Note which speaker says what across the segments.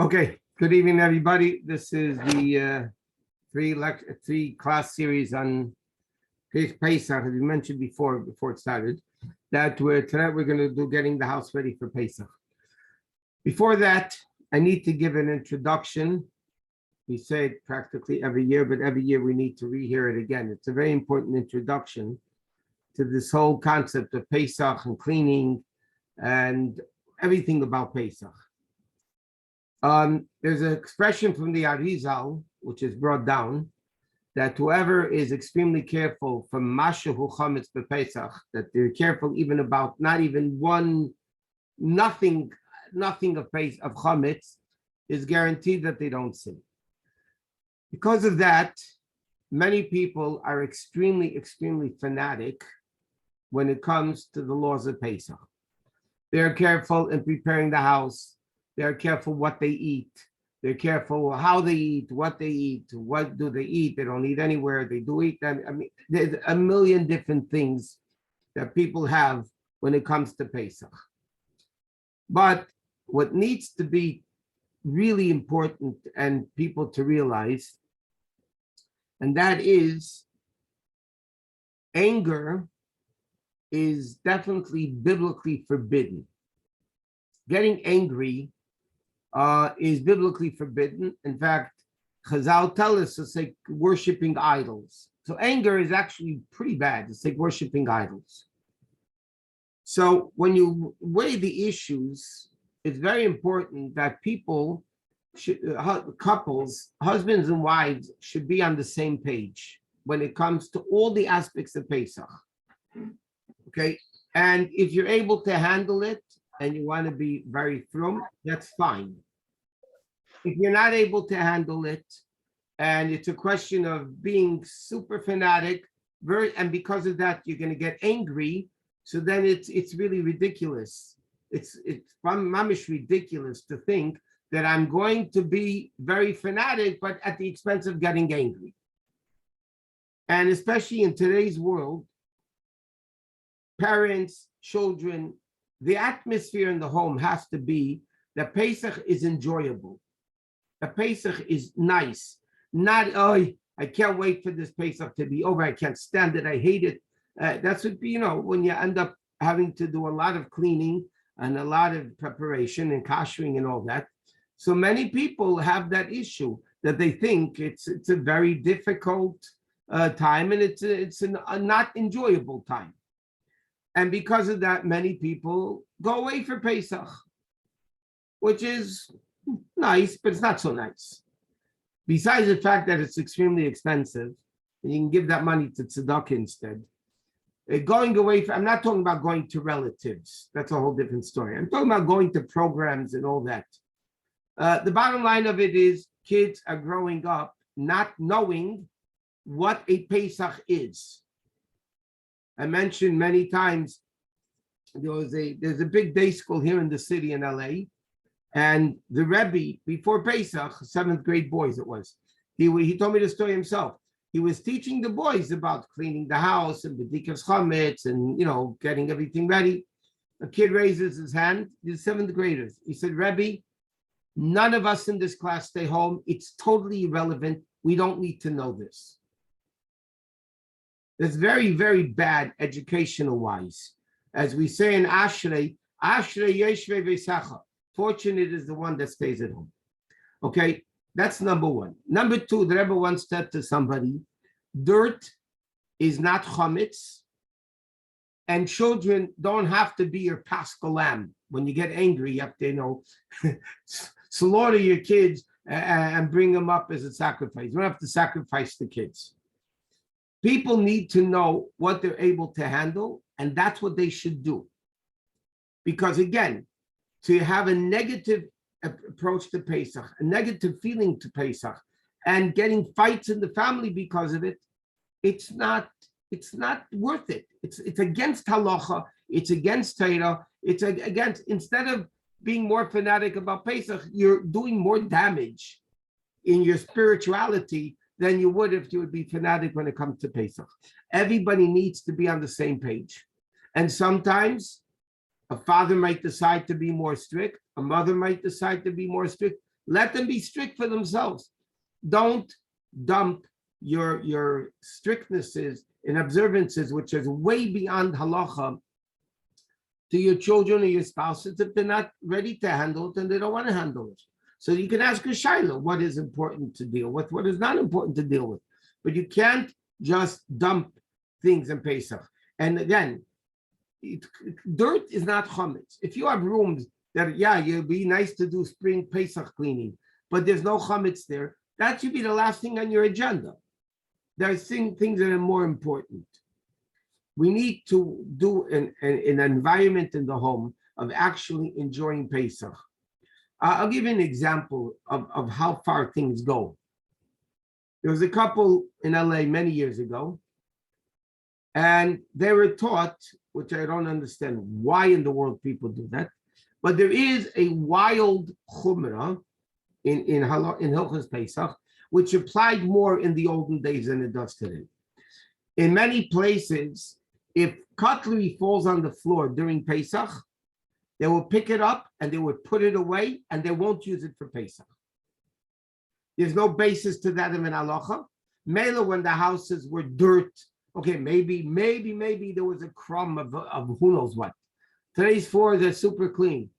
Speaker 1: Okay, good evening, everybody. This is the three class series on Pesach, as we mentioned before it started, that tonight we're going to do getting the house ready for Pesach. Before that, I need to give an introduction. We say it practically every year, but every year we need to rehear it again. It's a very important introduction to this whole concept of Pesach and cleaning and everything about Pesach. There's an expression from the Arizal, which is brought down, that whoever is extremely careful from Mashahu Chametz B'Pesach, that they're careful even about not even nothing of Chametz, is guaranteed that they don't sin. Because of that, many people are extremely fanatic when it comes to the laws of Pesach. They're careful in preparing the house. They're careful what they eat. They're careful how they eat, what they eat, what do they eat. They don't eat anywhere. They do eat. I mean, there's a million different things that people have when it comes to Pesach. But what needs to be really important and people to realize, and that is anger is definitely biblically forbidden. Getting angry is biblically forbidden. In fact, Chazal tell us it's like worshiping idols. So anger is actually pretty bad. It's like worshiping idols. So when you weigh the issues, it's very important that people, couples, husbands and wives, should be on the same page when it comes to all the aspects of Pesach. Okay, and if you're able to handle it and you want to be very frum, that's fine. If you're not able to handle it, and it's a question of being super fanatic, and because of that you're going to get angry, so then it's really ridiculous. It's mamish ridiculous to think that I'm going to be very fanatic, but at the expense of getting angry. And especially in today's world, parents, children, the atmosphere in the home has to be that Pesach is enjoyable. That Pesach is nice. Not, oh, I can't wait for this Pesach to be over. I can't stand it. I hate it. That's what, when you end up having to do a lot of cleaning and a lot of preparation and koshering and all that. So many people have that issue that they think it's a very difficult time, and it's a not enjoyable time. And because of that, many people go away for Pesach, which is nice, but it's not so nice. Besides the fact that it's extremely expensive, and you can give that money to tzedakah instead. Going away, I'm not talking about going to relatives. That's a whole different story. I'm talking about going to programs and all that. The bottom line of it is kids are growing up not knowing what a Pesach is. I mentioned many times there's a big day school here in the city in LA, and the Rebbe before Pesach, 7th grade boys it was. He told me the story himself. He was teaching the boys about cleaning the house and b'dikas chametz and getting everything ready. A kid raises his hand. These 7th graders. He said, Rebbe, none of us in this class stay home. It's totally irrelevant. We don't need to know this. That's very bad educational-wise. As we say in Ashrei Yeshvei V'Sacha. Fortunate is the one that stays at home. Okay, that's number one. Number two, the Rebbe once said to somebody, dirt is not chametz, and children don't have to be your paschal lamb. When you get angry, you have to, slaughter your kids and bring them up as a sacrifice. You don't have to sacrifice the kids. People need to know what they're able to handle, and that's what they should do. Because again, to have a negative approach to Pesach, a negative feeling to Pesach, and getting fights in the family because of it, it's not worth it. It's against halacha, it's against Torah, it's against, instead of being more fanatic about Pesach, you're doing more damage in your spirituality than you would if you would be fanatic when it comes to Pesach. Everybody needs to be on the same page. And sometimes a father might decide to be more strict, a mother might decide to be more strict. Let them be strict for themselves. Don't dump your strictnesses and observances, which is way beyond halacha, to your children or your spouses if they're not ready to handle it and they don't want to handle it. So you can ask a shaila what is important to deal with, what is not important to deal with. But you can't just dump things in Pesach. And again, dirt is not chametz. If you have rooms that, it'd be nice to do spring Pesach cleaning, but there's no chametz there, that should be the last thing on your agenda. There's things that are more important. We need to do an environment in the home of actually enjoying Pesach. I'll give you an example of how far things go. There was a couple in LA many years ago, and they were taught, which I don't understand why in the world people do that, but there is a wild chumrah in Halakhos Pesach, which applied more in the olden days than it does today. In many places, if cutlery falls on the floor during Pesach, they will pick it up and they would put it away and they won't use it for Pesach. There's no basis to that in an halacha. Mela, when the houses were dirt, okay, maybe there was a crumb of who knows what. Today's floors are super clean.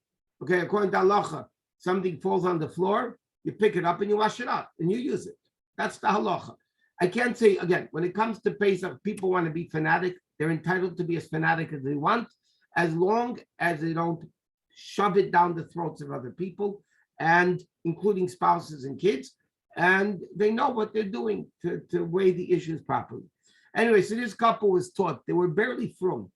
Speaker 1: Okay, according to halacha, something falls on the floor, you pick it up and you wash it out and you use it. That's the halacha. I can't say, again, when it comes to Pesach, people want to be fanatic. They're entitled to be as fanatic as they want, as long as they don't shove it down the throats of other people, and including spouses and kids, and they know what they're doing to weigh the issues properly. Anyway, so this couple was taught, they were barely frum.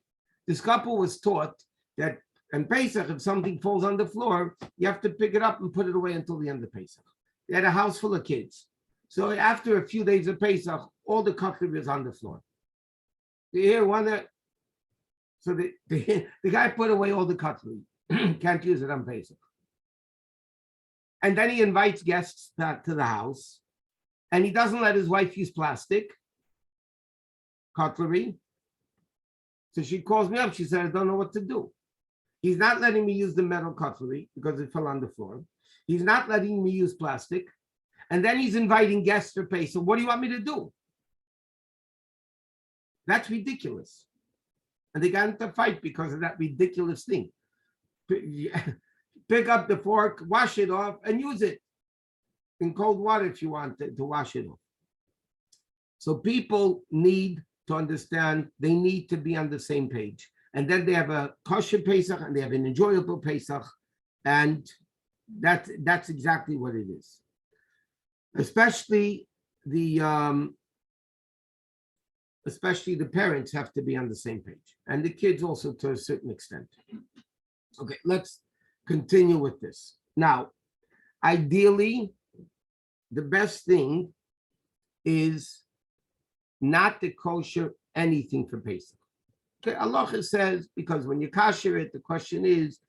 Speaker 1: This couple was taught that in Pesach, if something falls on the floor, you have to pick it up and put it away until the end of Pesach. They had a house full of kids. So after a few days of Pesach, all the cutlery was on the floor. You hear one that, so the guy put away all the cutlery, can't use it on Pesach. And then he invites guests back to the house, and he doesn't let his wife use plastic cutlery. So she calls me up, she said, I don't know what to do. He's not letting me use the metal cutlery because it fell on the floor. He's not letting me use plastic. And then he's inviting guests to pay. So what do you want me to do? That's ridiculous. And they got into a fight because of that ridiculous thing. Pick up the fork, wash it off, and use it in cold water if you want to wash it off. So people need to understand, they need to be on the same page. And then they have a kosher Pesach and they have an enjoyable Pesach. And that's exactly what it is. Especially the parents have to be on the same page, and the kids also to a certain extent. Okay, let's continue with this. Now, ideally, the best thing is not to kosher anything for Pesach. Okay, halacha says, because when you kosher it, the question is,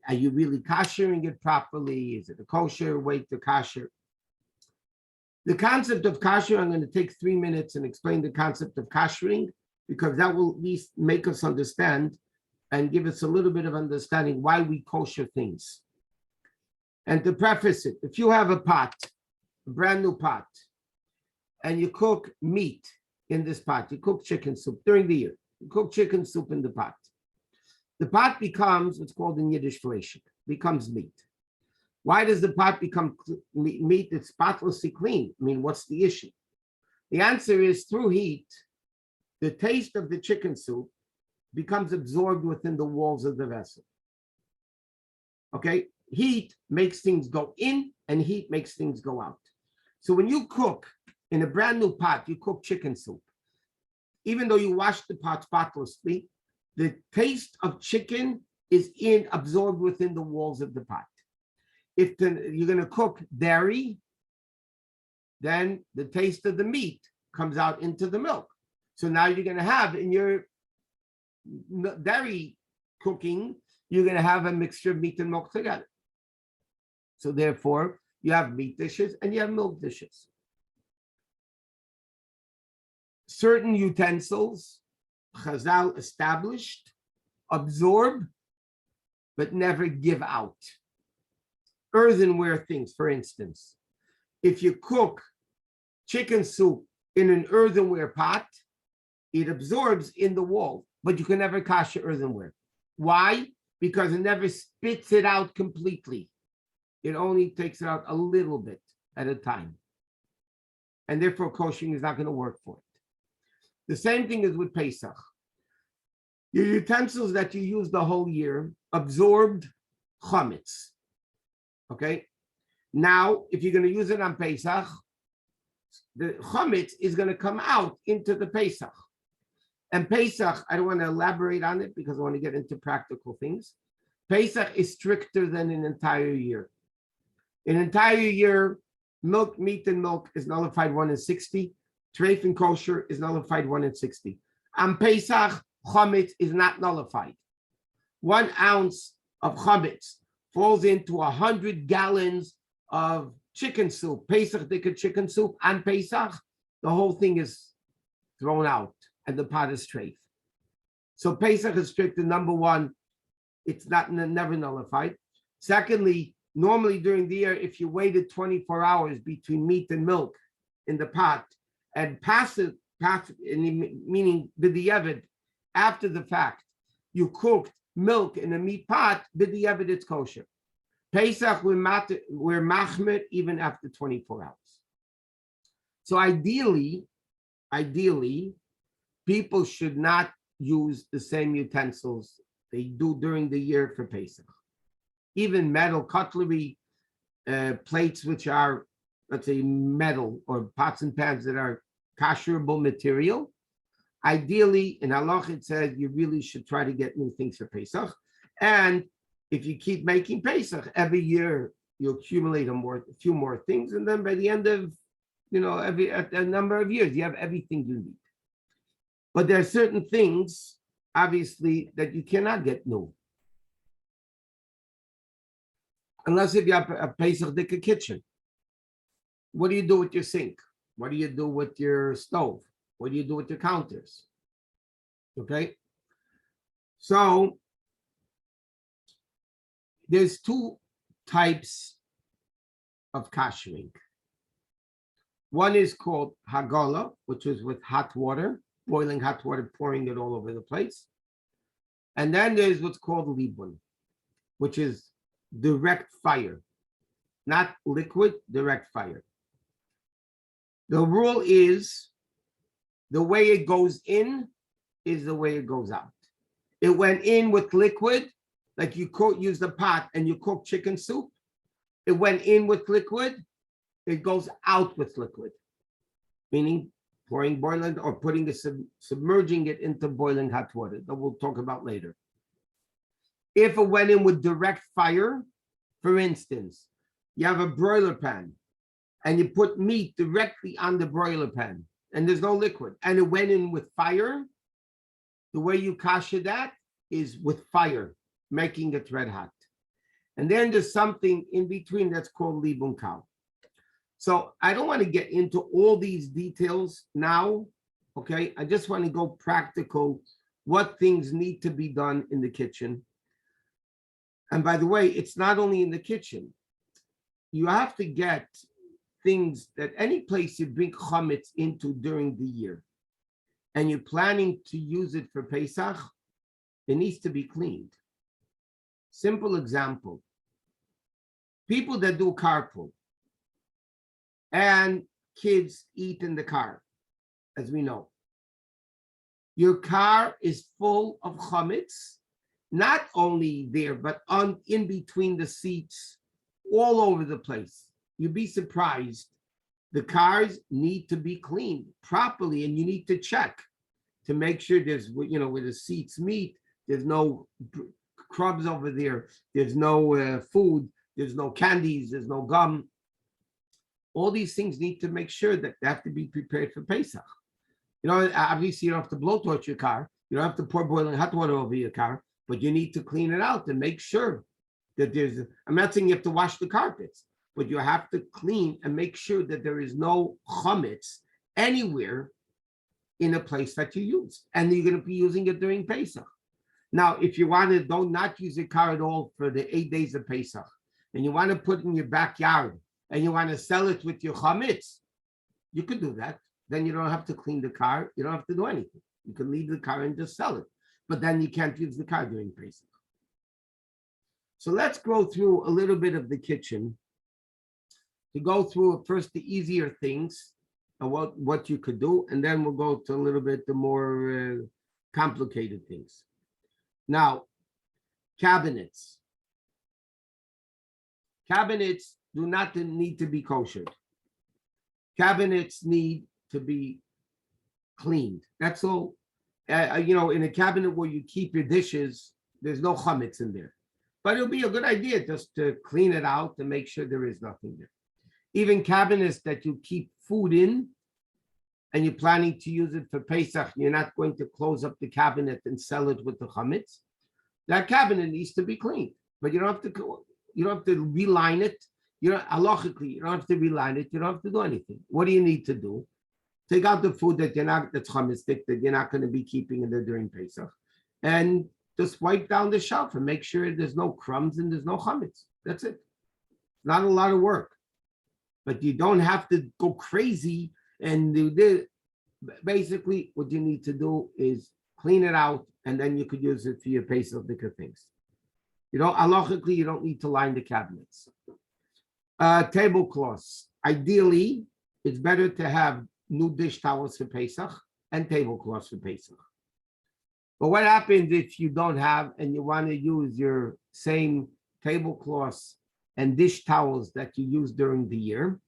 Speaker 1: are you really koshering it properly? Is it a kosher way to kosher? The concept of kosher, I'm going to take 3 minutes and explain the concept of koshering, because that will at least make us understand and give us a little bit of understanding why we kosher things. And to preface it, if you have a pot, a brand new pot, and you cook meat in this pot, you cook chicken soup during the year, you cook chicken soup in the pot becomes what's called in Yiddish fleischig, becomes meat. Why does the pot become meat that's spotlessly clean? I mean, what's the issue? The answer is through heat, the taste of the chicken soup becomes absorbed within the walls of the vessel. Okay, heat makes things go in and heat makes things go out. So when you cook in a brand new pot, you cook chicken soup. Even though you wash the pot spotlessly, the taste of chicken is absorbed within the walls of the pot. If you're going to cook dairy, then the taste of the meat comes out into the milk. So now you're going to have in your dairy cooking, you're going to have a mixture of meat and milk together. So therefore, you have meat dishes and you have milk dishes. Certain utensils, Chazal established, absorb, but never give out. earthenware things. For instance, if you cook chicken soup in an earthenware pot, it absorbs in the wall, but you can never kosher earthenware. Why? Because it never spits it out completely. It only takes it out a little bit at a time. And therefore, koshering is not going to work for it. The same thing is with Pesach. Your utensils that you use the whole year absorbed chametz. Okay? Now, if you're going to use it on Pesach, the chametz is going to come out into the Pesach. And Pesach, I don't want to elaborate on it because I want to get into practical things. Pesach is stricter than an entire year. An entire year, milk, meat, and milk is nullified 1 in 60. Treif and kosher is nullified 1 in 60. On Pesach, chametz is not nullified. 1 ounce of chametz falls into 100 gallons of chicken soup, Pesach dika chicken soup. On Pesach, the whole thing is thrown out and the pot is treif. So Pesach is strict. Number one, it's never nullified. Secondly, normally during the year, if you waited 24 hours between meat and milk in the pot and meaning b'diavad, after the fact, you cooked milk in a meat pot, b'diavad it's kosher. Pesach, we're machmir even after 24 hours. So ideally, people should not use the same utensils they do during the year for Pesach. Even metal cutlery, plates which are, let's say, metal, or pots and pans that are kosherable material. Ideally, in halacha it says you really should try to get new things for Pesach. And if you keep making Pesach, every year you accumulate a few more things, and then by the end of, a number of years, you have everything you need. But there are certain things, obviously, that you cannot get new. Unless if you have a Pesach dika kitchen. What do you do with your sink? What do you do with your stove? What do you do with your counters? Okay? So, there's 2 types of koshering. One is called hagala, which is with hot water, boiling hot water, pouring it all over the place. And then there's what's called libun, which is direct fire, not liquid, direct fire. The rule is the way it goes in is the way it goes out. It went in with liquid, like you use the pot and you cook chicken soup. It went in with liquid, it goes out with liquid, meaning pouring boiling or putting it, submerging it into boiling hot water that we'll talk about later. If it went in with direct fire, for instance, you have a broiler pan and you put meat directly on the broiler pan and there's no liquid and it went in with fire, the way you kosher that is with fire, making it red hot. And then there's something in between that's called libun kal. So I don't want to get into all these details now, okay? I just want to go practical, what things need to be done in the kitchen. And by the way, it's not only in the kitchen. You have to get things that any place you bring chametz into during the year, and you're planning to use it for Pesach, it needs to be cleaned. Simple example. People that do carpool and kids eat in the car, as we know. Your car is full of chametz, not only there, but in between the seats, all over the place. You'd be surprised. The cars need to be cleaned properly, and you need to check to make sure there's, where the seats meet, there's no crumbs over there, there's no food, there's no candies, there's no gum. All these things need to make sure that they have to be prepared for Pesach. Obviously you don't have to blowtorch your car, you don't have to pour boiling hot water over your car, but you need to clean it out and make sure that I'm not saying you have to wash the carpets, but you have to clean and make sure that there is no chametz anywhere in a place that you use. And you're going to be using it during Pesach. Now, if you want to not use your car at all for the 8 days of Pesach, and you want to put it in your backyard and you want to sell it with your chametz, you could do that. Then you don't have to clean the car. You don't have to do anything. You can leave the car and just sell it. But then you can't use the car during Pesach. So let's go through a little bit of the kitchen to go through first the easier things and what you could do, and then we'll go to a little bit the more complicated things. Now, cabinets. Cabinets do not need to be kosher. Cabinets need to be cleaned. That's all. In a cabinet where you keep your dishes, there's no chametz in there. But it'll be a good idea just to clean it out and make sure there is nothing there. Even cabinets that you keep food in and you're planning to use it for Pesach, you're not going to close up the cabinet and sell it with the chametz. That cabinet needs to be cleaned, but you don't have to reline it. Halachically, you don't have to reline it. You don't have to do anything. What do you need to do? Take out the food that's chametzdik, that you're not going to be keeping in there during Pesach, and just wipe down the shelf and make sure there's no crumbs and there's no chametz. That's it. Not a lot of work, but you don't have to go crazy and do this. Basically, what you need to do is clean it out, and then you could use it for your Pesach things. Halachically, you don't need to line the cabinets. Tablecloths. Ideally, it's better to have new dish towels for Pesach and tablecloths for Pesach. But what happens if you don't have and you want to use your same tablecloths and dish towels that you use during the year?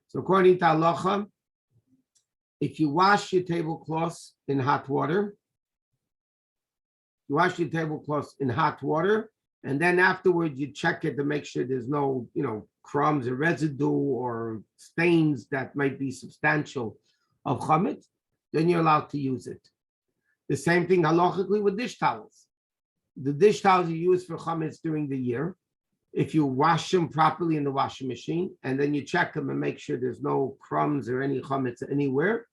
Speaker 1: So according to halacha, if you wash your tablecloths in hot water, and then afterwards you check it to make sure there's no, crumbs or residue or stains that might be substantial of chametz, then you're allowed to use it. The same thing halachically with dish towels. The dish towels you use for chametz during the year, if you wash them properly in the washing machine and then you check them and make sure there's no crumbs or any chametz anywhere,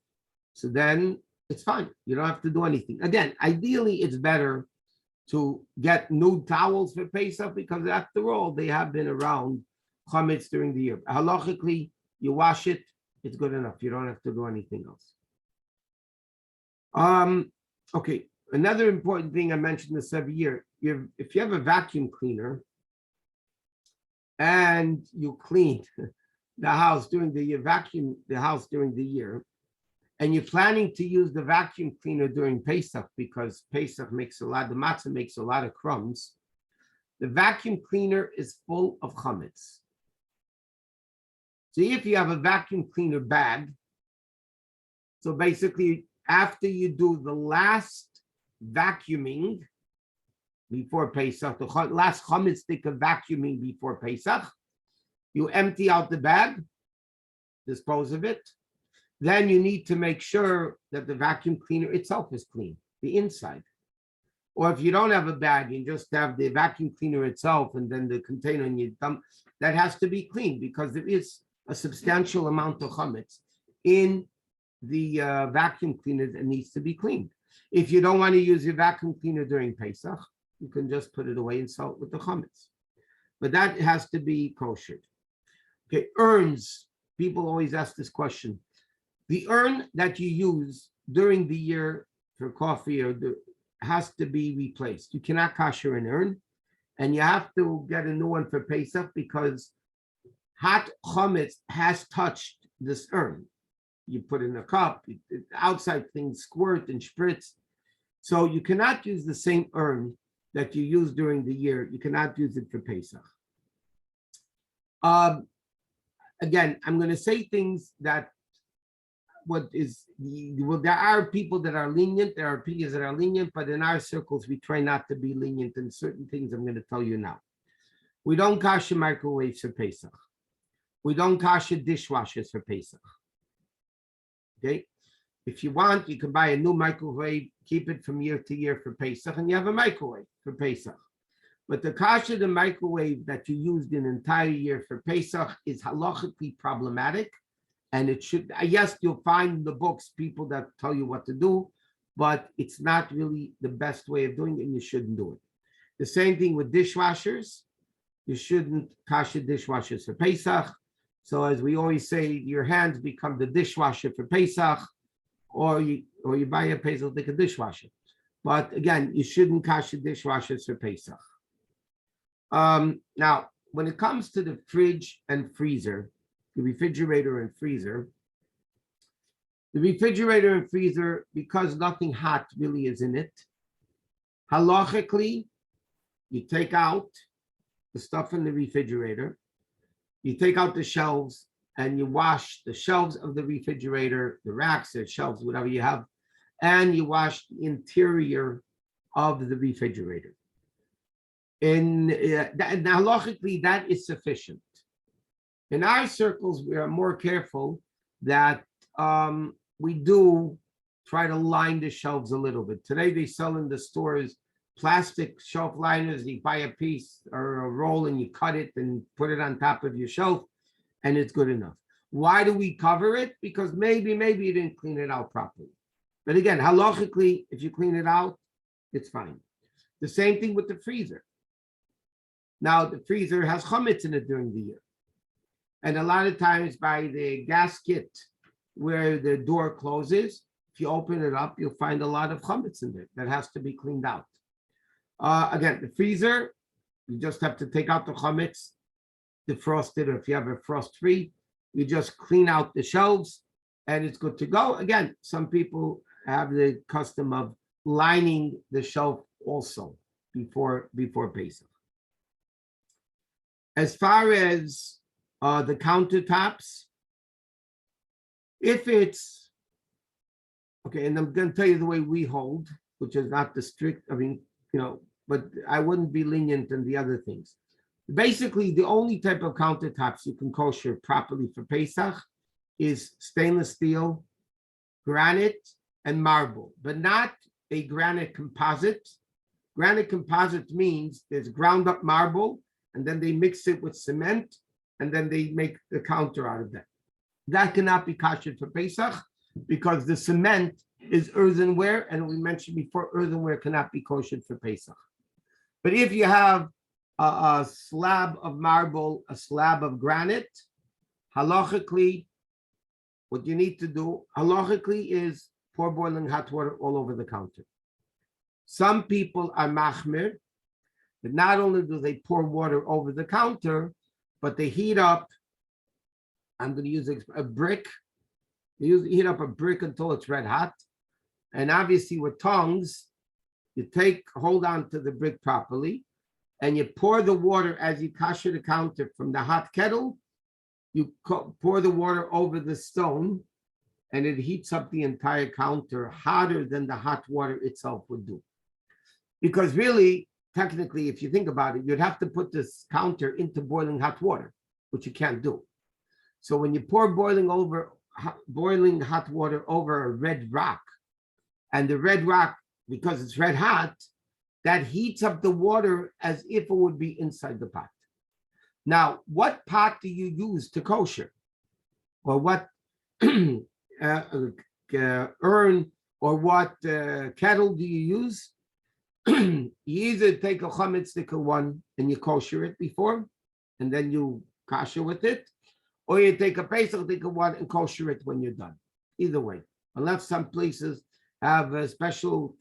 Speaker 1: so then it's fine. You don't have to do anything. Again, ideally, it's better to get new towels for Pesach because after all, they have been around chametz during the year. Halachically, you wash it, it's good enough. You don't have to do anything else. Okay, another important thing I mentioned this every year, if you have a vacuum cleaner and you clean the house during the year, vacuum the house during the year, and you're planning to use the vacuum cleaner during Pesach because Pesach the matzah makes a lot of crumbs, the vacuum cleaner is full of chametz. So if you have a vacuum cleaner bag, so basically after you do the last vacuuming before Pesach, the last chametz stick of vacuuming before Pesach, you empty out the bag, dispose of it. Then you need to make sure that the vacuum cleaner itself is clean, the inside. Or if you don't have a bag, you just have the vacuum cleaner itself and then the container and you dump, that has to be clean because there is a substantial amount of chametz in the vacuum cleaner that needs to be cleaned. If you don't want to use your vacuum cleaner during Pesach, you can just put it away and sell it with the chametz. But that has to be kosher. Okay, urns. People always ask this question. The urn that you use during the year for coffee has to be replaced. You cannot kosher an urn, and you have to get a new one for Pesach because hot chametz has touched this urn. You put in a cup, outside things squirt and spritz. So you cannot use the same urn that you use during the year. You cannot use it for Pesach. Again, I'm going to say things that there are people that are lenient, there are opinions that are lenient, but in our circles, we try not to be lenient in certain things I'm going to tell you now. We don't kosher microwaves for Pesach. We don't kosher dishwashers for Pesach. Okay? If you want, you can buy a new microwave, keep it from year to year for Pesach, and you have a microwave for Pesach. But the kosher, the microwave that you used an entire year for Pesach is halachically problematic. And it should, yes, you'll find in the books people that tell you what to do, but it's not really the best way of doing it, and you shouldn't do it. The same thing with dishwashers. you shouldn't kasha dishwashers for Pesach. So as we always say, your hands become the dishwasher for Pesach, or you buy a Pesach like a dishwasher. But again, you shouldn't kasha dishwashers for Pesach. Now, when it comes to the fridge and freezer, the refrigerator and freezer, because nothing hot really is in it, halachically, you take out the stuff in the refrigerator, you take out the shelves, and you wash the shelves of the refrigerator, the racks, the shelves, whatever you have, and you wash the interior of the refrigerator. And halachically, that is sufficient. In our circles, we are more careful that we do try to line the shelves a little bit. Today, they sell in the stores plastic shelf liners. You buy a piece or a roll and you cut it and put it on top of your shelf, and it's good enough. Why do we cover it? Because maybe you didn't clean it out properly. But again, halachically, if you clean it out, it's fine. The same thing with the freezer. Now, the freezer has chametz in it during the year. And a lot of times by the gasket where the door closes, if you open it up, you'll find a lot of chametz in there that has to be cleaned out. Again, the freezer, you just have to take out the chametz, defrost it, or if you have a frost-free, you just clean out the shelves and it's good to go. Again, some people have the custom of lining the shelf also before Pesach. As far as the countertops, if it's, okay, and I'm going to tell you the way we hold, which is not the strict, but I wouldn't be lenient in the other things. Basically, the only type of countertops you can kosher properly for Pesach is stainless steel, granite, and marble, but not a granite composite. Granite composite means there's ground up marble, and then they mix it with cement, and then they make the counter out of that. That cannot be kosher for Pesach because the cement is earthenware, and we mentioned before, earthenware cannot be kosher for Pesach. But if you have a slab of marble, a slab of granite, halachically, what you need to do, halachically, is pour boiling hot water all over the counter. Some people are machmir, but not only do they pour water over the counter, but they heat up, I'm going to use a brick. They heat up a brick until it's red hot. And obviously with tongs, you hold on to the brick properly, and you pour the water as you kosher the counter from the hot kettle. You pour the water over the stone, and it heats up the entire counter hotter than the hot water itself would do. Because really, technically, if you think about it, you'd have to put this counter into boiling hot water, which you can't do. So when you pour boiling hot water over a red rock, and the red rock, because it's red hot, that heats up the water as if it would be inside the pot. Now, what pot do you use to kosher? Or what urn or what kettle do you use? You either take a chametz one and you kosher it before, and then you kosher with it, or you take a Pesach one and kosher it when you're done. Either way, unless some places have special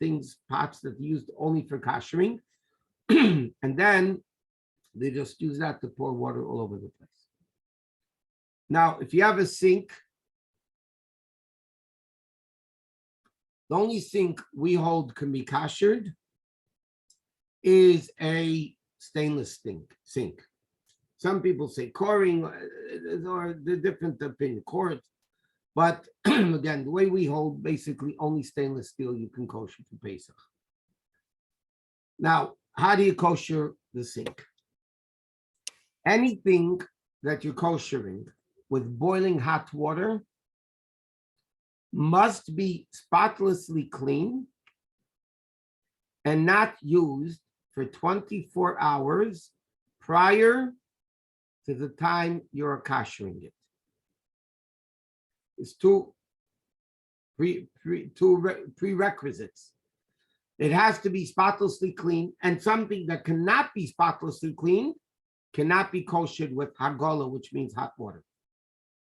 Speaker 1: pots that are used only for koshering, and then they just use that to pour water all over the place. Now, if you have a sink, the only sink we hold can be koshered is a stainless sink. Some people say coring, or the different opinion, quartz. But again, the way we hold, basically only stainless steel you can kosher for Pesach. Now, how do you kosher the sink? Anything that you're koshering with boiling hot water must be spotlessly clean and not used for 24 hours prior to the time you're koshering it. It's two prerequisites. It has to be spotlessly clean, and something that cannot be spotlessly clean cannot be koshered with hagola, which means hot water.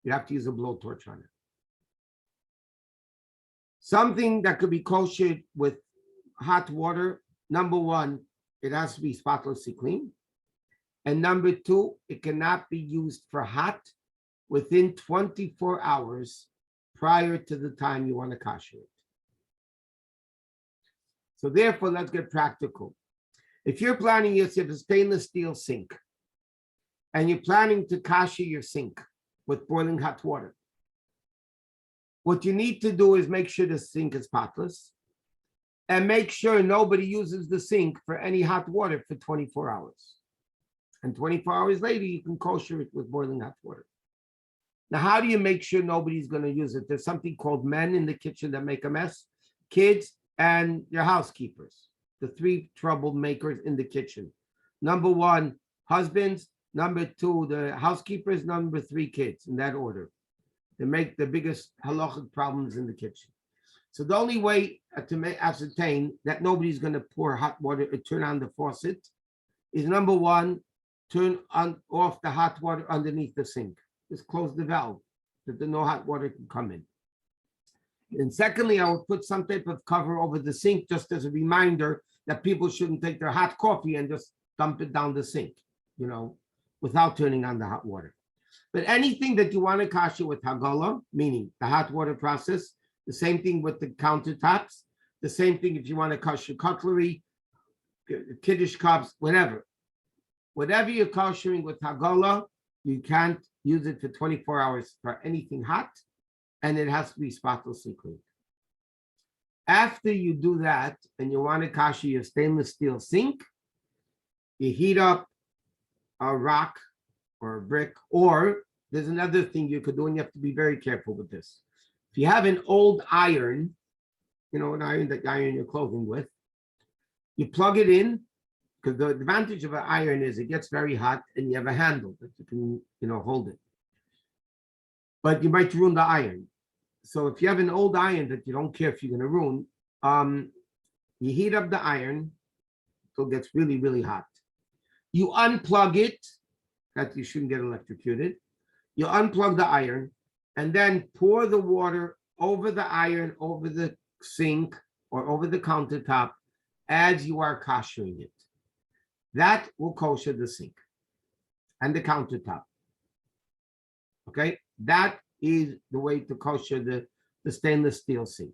Speaker 1: You have to use a blowtorch on it. Something that could be koshered with hot water, number one, it has to be spotlessly clean. And number two, it cannot be used for hot within 24 hours prior to the time you want to kosher it. So therefore, let's get practical. If you're planning, you have a stainless steel sink, and you're planning to kosher your sink with boiling hot water, what you need to do is make sure the sink is spotless and make sure nobody uses the sink for any hot water for 24 hours. And 24 hours later, you can kosher it with boiling hot water. Now, how do you make sure nobody's going to use it? There's something called men in the kitchen that make a mess, kids, and your housekeepers, the three troublemakers in the kitchen. Number one, husbands. Number two, the housekeepers. Number three, kids, in that order. They make the biggest halachic problems in the kitchen. So the only way to ascertain that nobody's going to pour hot water or turn on the faucet is, number one, turn off the hot water underneath the sink. Just close the valve so that no hot water can come in. And secondly, I would put some type of cover over the sink just as a reminder that people shouldn't take their hot coffee and just dump it down the sink, without turning on the hot water. But anything that you want to kosher with hagola, meaning the hot water process, the same thing with the countertops, the same thing if you want to kosher cutlery, kiddush cups, whatever. Whatever you're koshering with hagola, you can't use it for 24 hours for anything hot, and it has to be spotlessly clean. After you do that, and you want to kosher your stainless steel sink, you heat up a rock or a brick, or there's another thing you could do, and you have to be very careful with this. If you have an old iron, an iron that you iron your clothing with, you plug it in, because the advantage of an iron is it gets very hot and you have a handle that you can, hold it. But you might ruin the iron. So if you have an old iron that you don't care if you're going to ruin, you heat up the iron until it gets really, really hot. You unplug it, that you shouldn't get electrocuted. You unplug the iron and then pour the water over the iron, over the sink, or over the countertop as you are koshering it. That will kosher the sink and the countertop. Okay, that is the way to kosher the stainless steel sink.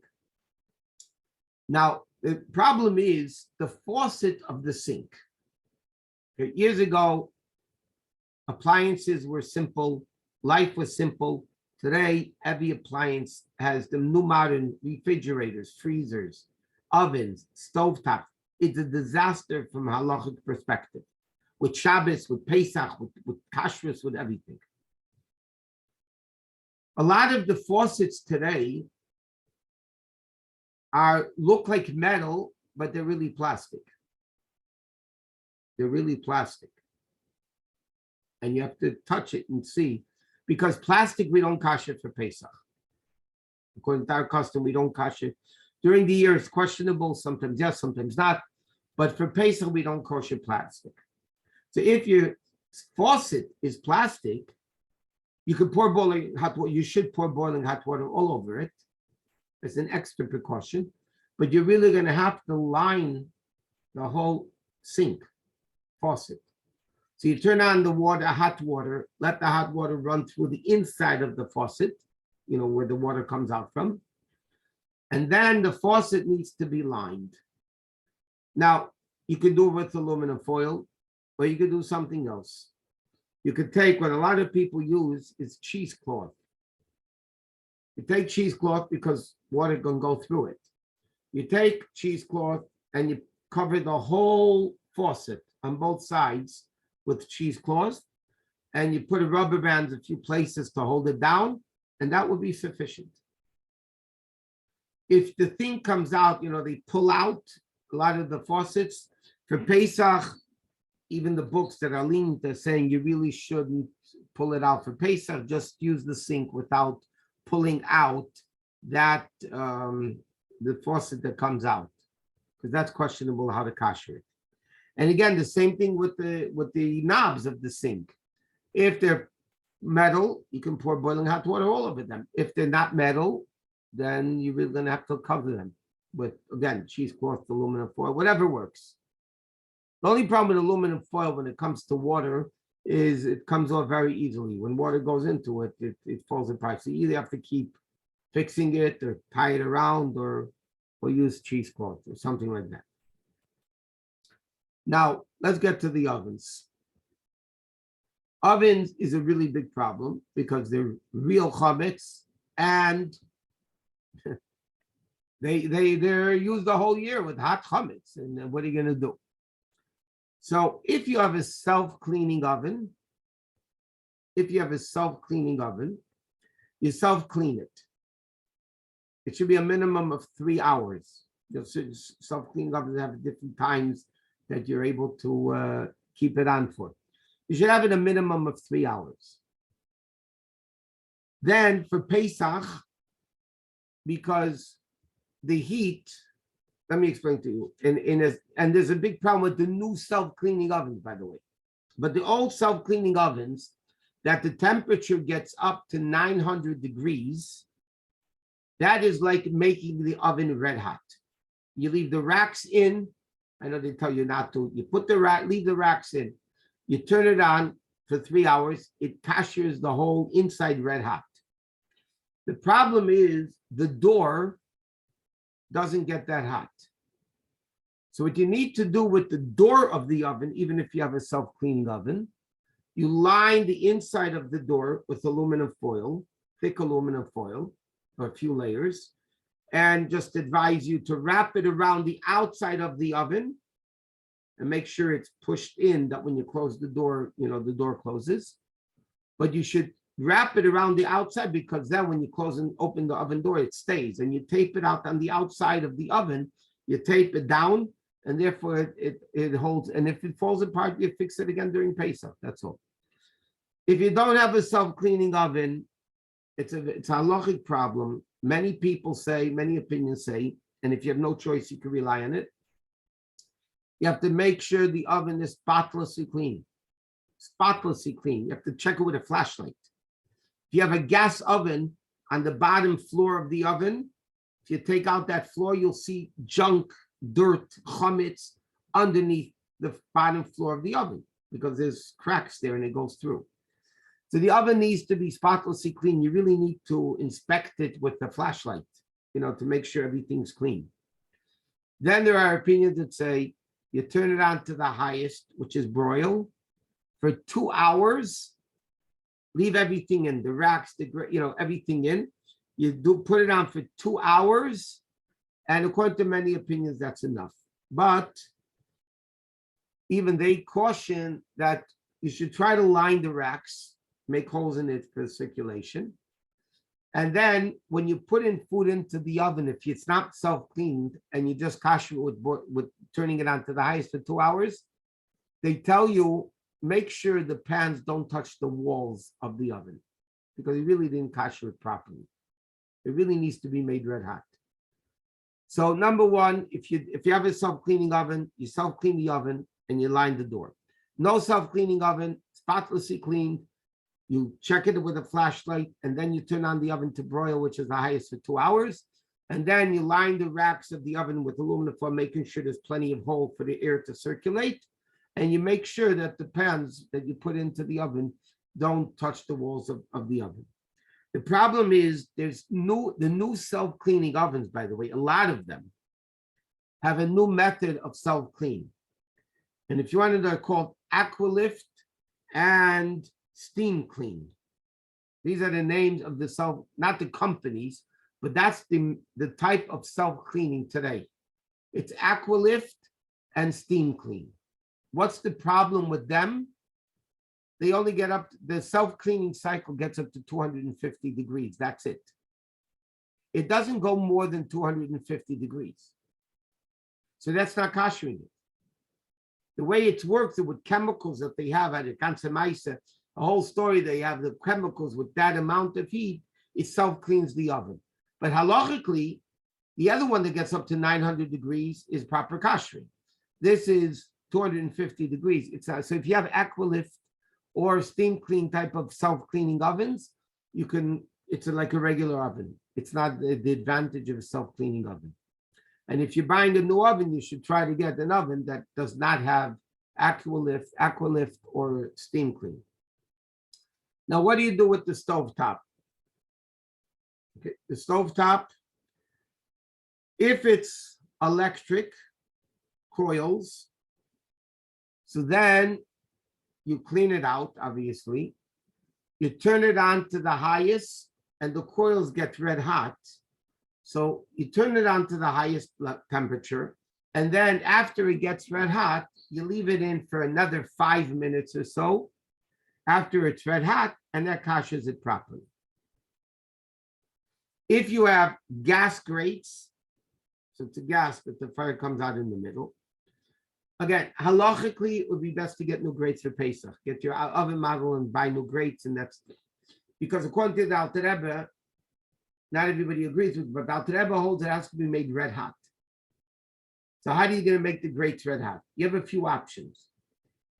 Speaker 1: Now, the problem is the faucet of the sink. Okay, years ago, appliances were simple, life was simple. Today, every appliance has the new modern refrigerators, freezers, ovens, stovetops. It's a disaster from a halachic perspective, with Shabbos, with Pesach, with kashrus, with everything. A lot of the faucets today look like metal, but they're really plastic. They're really plastic. And you have to touch it and see, because plastic, we don't kosher for Pesach. According to our custom, we don't kosher. During the year, it's questionable, sometimes yes, sometimes not. But for Pesach, we don't kosher plastic. So if your faucet is plastic, you could pour boiling hot water. You should pour boiling hot water all over it. It's an extra precaution. But you're really going to have to line the whole sink, faucet. So you turn on the water, hot water, let the hot water run through the inside of the faucet, where the water comes out from. And then the faucet needs to be lined. Now, you could do it with aluminum foil, or you could do something else. You could take what a lot of people use is cheesecloth. You take cheesecloth because water can go through it. You take cheesecloth and you cover the whole faucet on both sides with cheesecloth, and you put a rubber band a few places to hold it down, and that will be sufficient. If the thing comes out, they pull out a lot of the faucets. For Pesach, even the books that are lenient, they're saying you really shouldn't pull it out for Pesach, just use the sink without pulling out that, the faucet that comes out, because that's questionable how to kosher it. And again, the same thing with the knobs of the sink. If they're metal, you can pour boiling hot water all over them. If they're not metal, then you're really going to have to cover them with, again, cheesecloth, aluminum foil, whatever works. The only problem with aluminum foil when it comes to water is it comes off very easily. When water goes into it, it falls apart. So you either have to keep fixing it or tie it around or use cheesecloth or something like that. Now, let's get to the ovens. Ovens is a really big problem because they're real chametz and they're used the whole year with hot chametz. And what are you going to do? So if you have a self-cleaning oven, you self-clean it. It should be a minimum of 3 hours. Self-cleaning ovens have different times that you're able to keep it on for. You should have it a minimum of 3 hours. Then for Pesach, because the heat, let me explain to you. And there's a big problem with the new self-cleaning ovens, by the way. But the old self-cleaning ovens, that the temperature gets up to 900 degrees, that is like making the oven red hot. You leave the racks in. I know they tell you not to. You put leave the racks in. You turn it on for 3 hours. It kashers the whole inside red hot. The problem is the door doesn't get that hot. So what you need to do with the door of the oven, even if you have a self-cleaning oven, you line the inside of the door with aluminum foil, thick aluminum foil, or a few layers, and just advise you to wrap it around the outside of the oven and make sure it's pushed in, that when you close the door, the door closes. But you should wrap it around the outside, because then when you close and open the oven door, it stays. And you tape it out on the outside of the oven, you tape it down, and therefore it holds. And if it falls apart, you fix it again during Pesach. That's all. If you don't have a self-cleaning oven, it's a halachic problem. Many people say, many opinions say, and if you have no choice, you can rely on it. You have to make sure the oven is spotlessly clean. Spotlessly clean. You have to check it with a flashlight. If you have a gas oven on the bottom floor of the oven, if you take out that floor, you'll see junk, dirt, chametz underneath the bottom floor of the oven because there's cracks there and it goes through. So the oven needs to be spotlessly clean. You really need to inspect it with the flashlight, to make sure everything's clean. Then there are opinions that say you turn it on to the highest, which is broil, for 2 hours. Leave everything in, the racks, everything in. You put it on for 2 hours, and according to many opinions, that's enough. But even they caution that you should try to line the racks, make holes in it for circulation. And then when you put in food into the oven, if it's not self-cleaned and you just kosher it with turning it on to the highest for 2 hours, they tell you, make sure the pans don't touch the walls of the oven because you really didn't kosher it properly. It really needs to be made red hot. So number one, if you have a self-cleaning oven, you self-clean the oven and you line the door. No self-cleaning oven, spotlessly cleaned. You check it with a flashlight, and then you turn on the oven to broil, which is the highest for 2 hours. And then you line the racks of the oven with aluminum foil, making sure there's plenty of hole for the air to circulate. And you make sure that the pans that you put into the oven don't touch the walls of the oven. The problem is the new self-cleaning ovens, by the way, a lot of them have a new method of self-clean. And if you wanted, they're called Aqualift and Steam Clean. These are the names of the not the companies, but that's the type of self-cleaning today. It's Aqualift and Steam Clean. What's the problem with them? They only get up, the self-cleaning cycle gets up to 250 degrees. That's it. It doesn't go more than 250 degrees. So that's not koshering it. The way it works with chemicals that they have at a Kanzemaisa, a whole story, they have the chemicals with that amount of heat, it self-cleans the oven. But halachically, the other one that gets up to 900 degrees is proper koshering. This is 250 degrees. It's so if you have aqualift or steam clean type of self-cleaning ovens, you can, it's like a regular oven. It's not the advantage of a self-cleaning oven. And if you're buying a new oven, you should try to get an oven that does not have aqualift or steam clean. Now, what do you do with the stovetop? Okay, the stovetop, if it's electric coils, so then you clean it out, obviously. You turn it on to the highest and the coils get red hot. So you turn it on to the highest temperature. And then after it gets red hot, you leave it in for another 5 minutes or so after it's red hot, and that kashers it properly. If you have gas grates, so it's a gas, but the fire comes out in the middle. Again, halachically, it would be best to get new grates for Pesach. Get your oven model and buy new grates, and that's because according to the Alter Rebbe, not everybody agrees with, but the Alter Rebbe holds it has to be made red hot. So how are you going to make the grates red hot? You have a few options.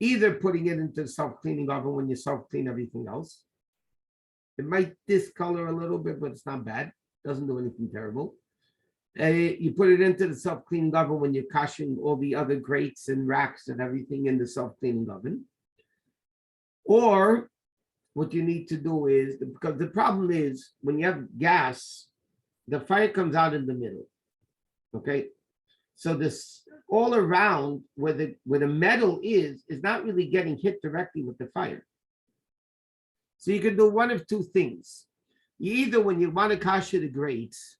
Speaker 1: Either putting it into the self-cleaning oven when you self-clean everything else. It might discolor a little bit, but it's not bad. Doesn't do anything terrible. You put it into the self-cleaning oven when you're kashing all the other grates and racks and everything in the self-cleaning oven. Or what you need to do is, because the problem is when you have gas, the fire comes out in the middle. Okay. So this all around where the metal is not really getting hit directly with the fire. So you can do one of two things. You either, when you want to kasher the grates,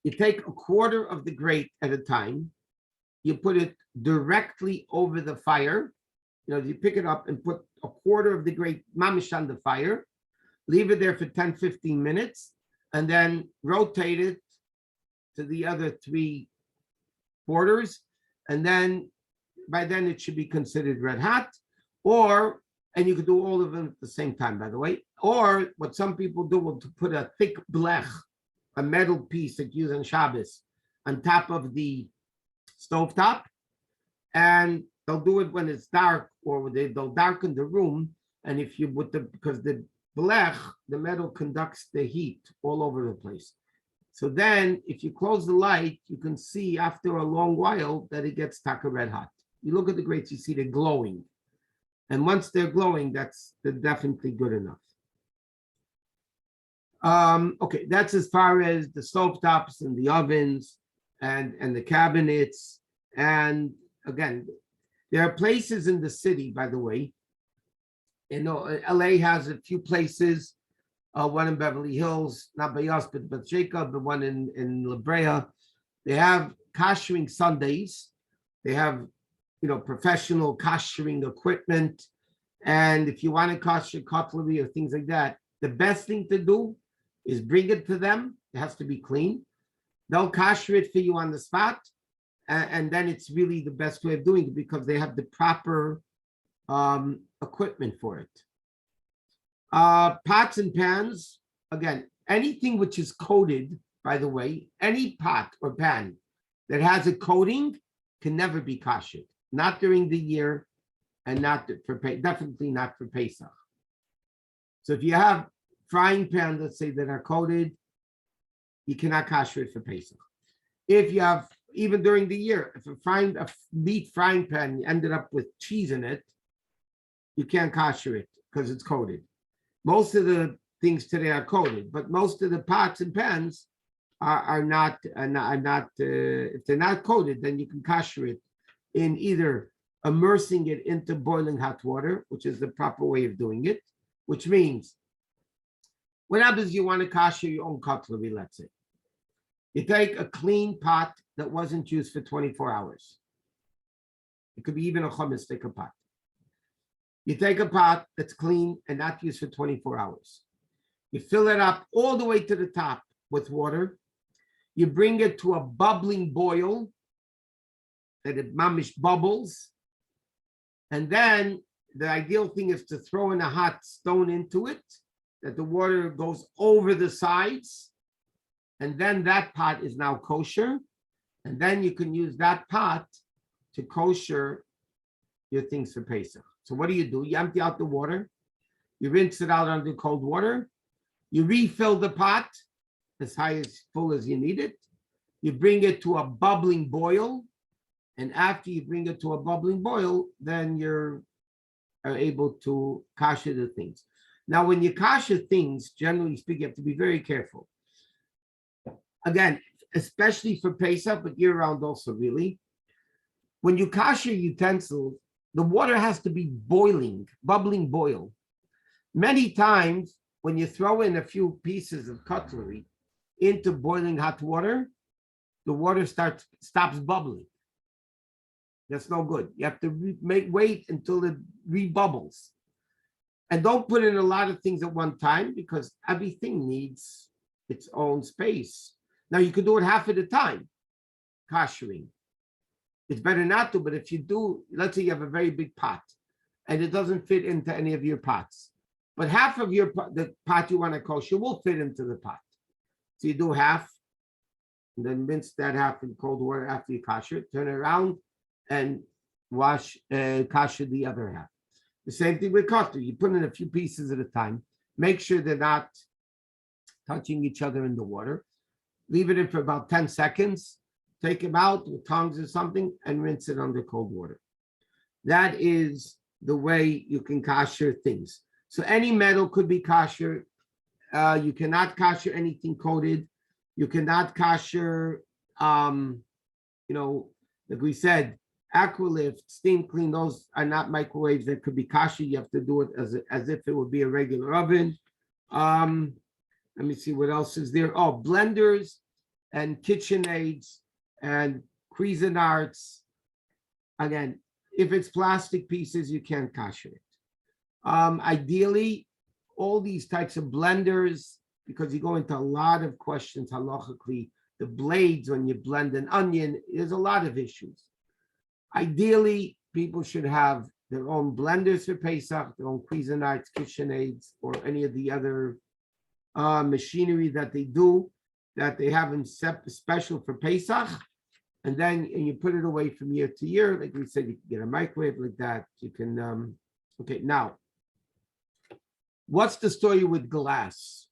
Speaker 1: you take a quarter of the grate at a time, you put it directly over the fire. You know, you pick it up and put a quarter of the grate mamish on the fire, leave it there for 10, 15 minutes, and then rotate it to the other 3 quarters. And then by then it should be considered red hot. Or, and you can do all of them at the same time, by the way. Or what some people do will put a thick blech, a metal piece that you use on Shabbos, on top of the stovetop, and they'll do it when it's dark, or they'll darken the room. And if you because the blech, the metal conducts the heat all over the place. So then if you close the light, you can see after a long while that it gets taka red hot. You look at the grates, you see they're glowing. And once they're glowing, they're definitely good enough. Okay, that's as far as the stovetops and the ovens and the cabinets. And again, there are places in the city, by the way. You know, LA has a few places, one in Beverly Hills, not by us, but Jacob, the one in La Brea. They have koshering Sundays. They have, you know, professional koshering equipment. And if you want to kosher cutlery or things like that, the best thing to do is bring it to them. It has to be clean. They'll kosher it for you on the spot. And then it's really the best way of doing it because they have the proper equipment for it. Pots and pans, again, anything which is coated, by the way, any pot or pan that has a coating can never be koshered. Not during the year and not for definitely not for Pesach. So if you have frying pans, let's say, that are coated, you cannot kosher it for Pesach. If you have, even during the year, if a meat frying pan ended up with cheese in it, you can't kosher it because it's coated. Most of the things today are coated, but most of the pots and pans are not. If they're not coated, then you can kosher it in either immersing it into boiling hot water, which is the proper way of doing it, which means what happens, you want to kosher your own cutlery, let's say. You take a clean pot that wasn't used for 24 hours. It could be even a hummus stick pot. You take a pot that's clean and not used for 24 hours. You fill it up all the way to the top with water. You bring it to a bubbling boil that it mamish bubbles. And then the ideal thing is to throw in a hot stone into it, that the water goes over the sides. And then that pot is now kosher. And then you can use that pot to kosher your things for Pesach. So what do? You empty out the water, you rinse it out under cold water, you refill the pot as full as you need it, you bring it to a bubbling boil, and after you bring it to a bubbling boil, then you're able to kosher the things. Now, when you kosher things, generally speaking, you have to be very careful. Again, especially for Pesach, but year-round also, really. When you kosher utensils, the water has to be boiling, bubbling boil. Many times, when you throw in a few pieces of cutlery into boiling hot water, the water stops bubbling. That's no good. You have to wait until it rebubbles. And don't put in a lot of things at one time because everything needs its own space. Now, you can do it half at a time, koshering. It's better not to, but if you do, let's say you have a very big pot and it doesn't fit into any of your pots, but half of the pot you want to kosher will fit into the pot. So you do half, and then rinse that half in cold water after you kosher it, turn it around, and wash, kosher the other half. The same thing with kosher. You put in a few pieces at a time. Make sure they're not touching each other in the water. Leave it in for about 10 seconds. Take them out with tongs or something and rinse it under cold water. That is the way you can kosher things. So any metal could be kosher. You cannot kosher anything coated. You cannot kosher, like we said, Aqualift, steam clean, those are not microwaves that could be kosher. You have to do it as if it would be a regular oven. Let me see what else is there. Oh, blenders and KitchenAids and Cuisinarts. Again, if it's plastic pieces, you can't kosher it. Ideally, all these types of blenders, because you go into a lot of questions halachically, the blades when you blend an onion, there's a lot of issues. Ideally, people should have their own blenders for Pesach, their own Cuisinarts, KitchenAids, or any of the other machinery that they do, that they have them special for Pesach. And then you put it away from year to year. Like we said, you can get a microwave like that. You can, okay, now, what's the story with glass?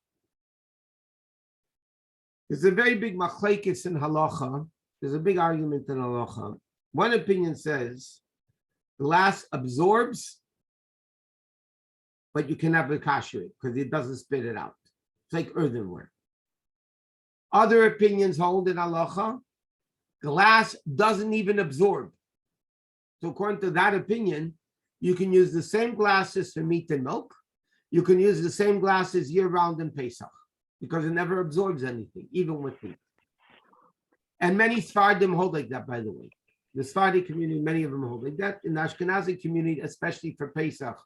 Speaker 1: There's a very big machlekes in halacha. There's a big argument in halacha. One opinion says glass absorbs, but you can never kosher it because it doesn't spit it out. It's like earthenware. Other opinions hold in halacha, glass doesn't even absorb. So according to that opinion, you can use the same glasses for meat and milk. You can use the same glasses year-round in Pesach because it never absorbs anything, even with meat. And many Sephardim hold like that, by the way. The Sephardi community, many of them hold like that. In the Ashkenazi community, especially for Pesach,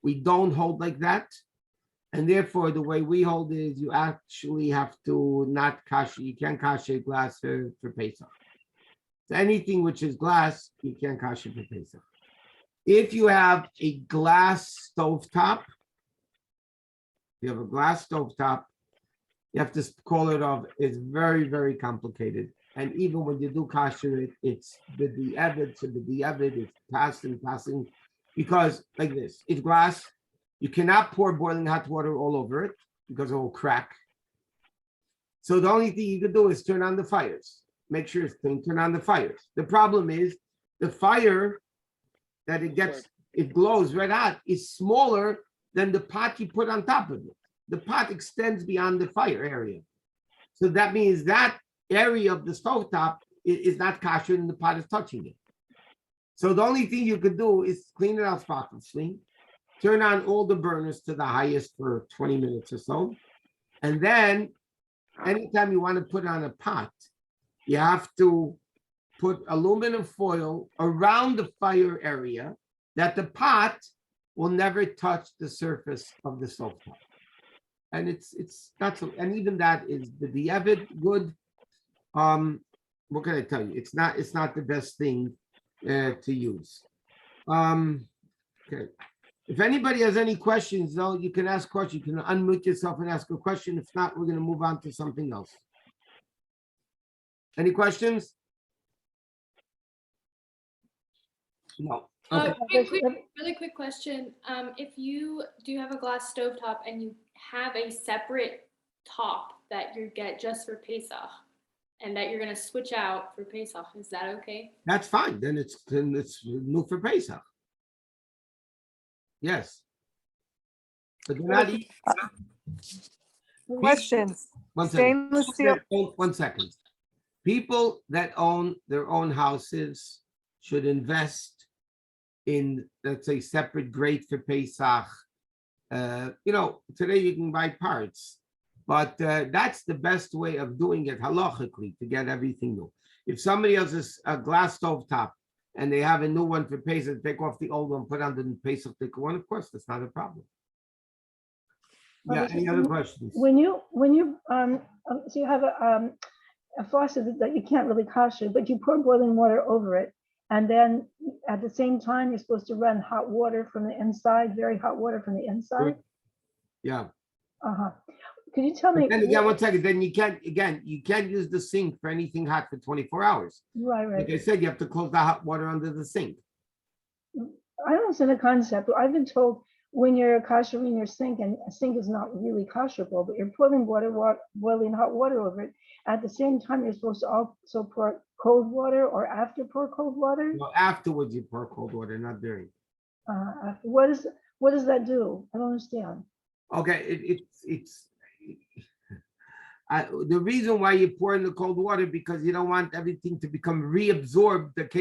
Speaker 1: we don't hold like that. And therefore, the way we hold is you actually have to not kosher. You can't kosher glass for Pesach. So anything which is glass, you can't kosher for Pesach. If you have a glass stovetop, you have a glass stovetop, you have to call it off. It's very, very complicated. And even when you do kosher it, it's the di'evid, it's passing, because like this, it's glass. You cannot pour boiling hot water all over it because it will crack. So the only thing you can do is turn on the fires. Make sure it's clean, turn on the fires. The problem is the fire that it glows red hot is smaller than the pot you put on top of it. The pot extends beyond the fire area. So that means that area of the stovetop is not kosher and the pot is touching it. So the only thing you could do is clean it out spotlessly, turn on all the burners to the highest for 20 minutes or so. And then anytime you want to put on a pot, you have to put aluminum foil around the fire area that the pot will never touch the surface of the stovetop. And it's not so, and even that is the di'evid good. What can I tell you? It's not the best thing to use. Okay. If anybody has any questions, though, you can ask questions. You can unmute yourself and ask a question. If not, we're going to move on to something else. Any questions? No. Okay.
Speaker 2: Really quick question. If you do have a glass stovetop and you have a separate top that you get just for Pesach and that you're going to switch out for Pesach, is that okay?
Speaker 1: That's fine. Then it's new for Pesach. Yes. But they're not eating.
Speaker 3: Questions.
Speaker 1: One second.
Speaker 3: Stainless steel.
Speaker 1: 1 second. People that own their own houses should invest in, let's say, separate grate for Pesach. Today you can buy parts, but that's the best way of doing it halachically to get everything new. If somebody has a glass stove top and they have a new one for Pesach, take off the old one, put on the Pesach one, of course, that's not a problem. Yeah, any other questions?
Speaker 4: When you so you have a faucet that you can't really kosher, but you pour boiling water over it, and then at the same time you're supposed to run hot water from the inside, very hot water from the inside.
Speaker 1: Yeah.
Speaker 4: Could you tell me?
Speaker 1: Then again, 1 second. Then you can't use the sink for anything hot for 24 hours.
Speaker 4: Right.
Speaker 1: Like I said, you have to close the hot water under the sink.
Speaker 4: I don't understand the concept. I've been told when you're koshering your sink, and a sink is not really kosherable, but you're pouring boiling hot water over it. At the same time, you're supposed to also pour cold water, or after pour cold water?
Speaker 1: Well, afterwards you pour cold water, not during.
Speaker 4: What does that do? I don't understand.
Speaker 1: Okay, the reason why you pour in the cold water because you don't want everything to become reabsorbed that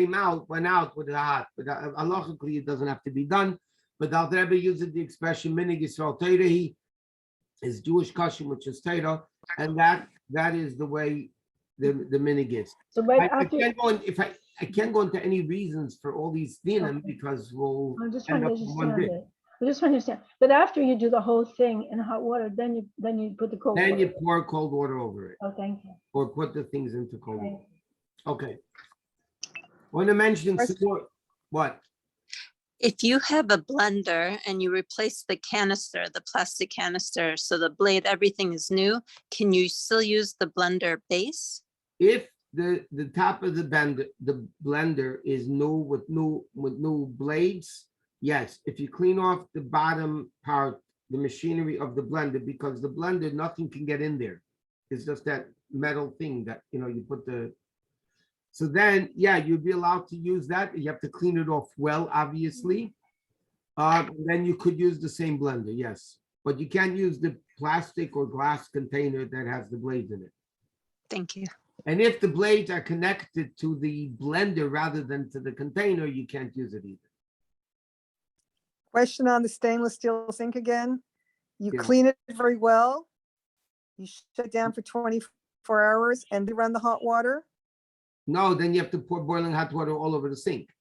Speaker 1: went out with the hot. But halachically, it doesn't have to be done. But the Alter Rebbe uses the expression "minig Yisrael Teirahi" is Jewish custom, which is Teira, and that is the way the minig is. So I can't go I can't go into any reasons for all these dinim because we'll end up in one bit.
Speaker 4: I just want to understand. But after you do the whole thing in hot water, then you put the cold water.
Speaker 1: Then you pour cold water over it.
Speaker 4: Oh, thank you.
Speaker 1: Or put the things into cold water. Okay. I want to mention what?
Speaker 5: If you have a blender and you replace the canister, the plastic canister, so the blade, everything is new, can you still use the blender base?
Speaker 1: If the top of the blender is new with new blades, yes. If you clean off the bottom part, the machinery of the blender, because the blender, nothing can get in there. It's just that metal thing that you put the. So then, yeah, you'd be allowed to use that. You have to clean it off well, obviously. Then you could use the same blender, yes. But you can't use the plastic or glass container that has the blades in it.
Speaker 5: Thank you.
Speaker 1: And if the blades are connected to the blender rather than to the container, you can't use it either.
Speaker 3: Question on the stainless steel sink again. You
Speaker 1: Yeah.
Speaker 3: clean it very well. You shut it down for 24 hours and then run the hot water.
Speaker 1: No, then you have to pour boiling hot water all over the sink.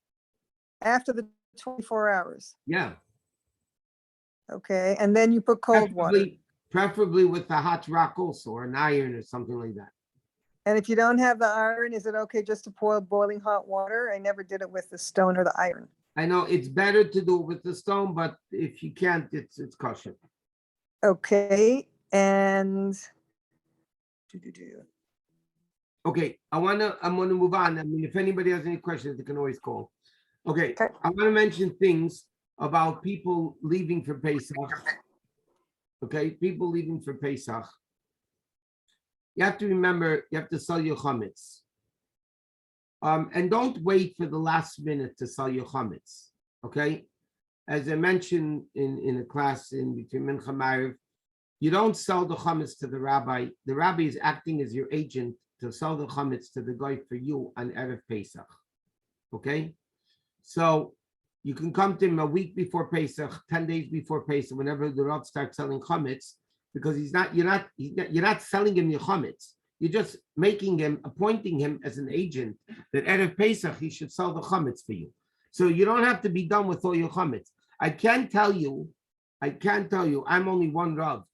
Speaker 3: After the 24 hours.
Speaker 1: Yeah.
Speaker 3: Okay, and then you put cold water.
Speaker 1: Preferably with the hot rock also, or an iron or something like that.
Speaker 3: And if you don't have the iron, is it okay just to pour boiling hot water? I never did it with the stone or the iron.
Speaker 1: I know it's better to do it with the stone, but if you can't, it's kosher.
Speaker 3: Okay, and
Speaker 1: okay, I'm gonna move on. I mean, if anybody has any questions, they can always call. Okay, I'm gonna mention things about people leaving for Pesach. Okay, people leaving for Pesach. You have to remember, you have to sell your chametz. And don't wait for the last minute to sell your chametz, okay? As I mentioned in a class in between Mincha and Ma'ariv, you don't sell the chametz to the rabbi. The rabbi is acting as your agent to sell the chametz to the guy for you on Erev Pesach, okay? So you can come to him a week before Pesach, 10 days before Pesach, whenever the Rav starts selling chametz, because you're not selling him your chametz. You're just appointing him as an agent that Erev Pesach, he should sell the chametz for you. So you don't have to be done with all your chametz. I can't tell you, I'm only one Rav.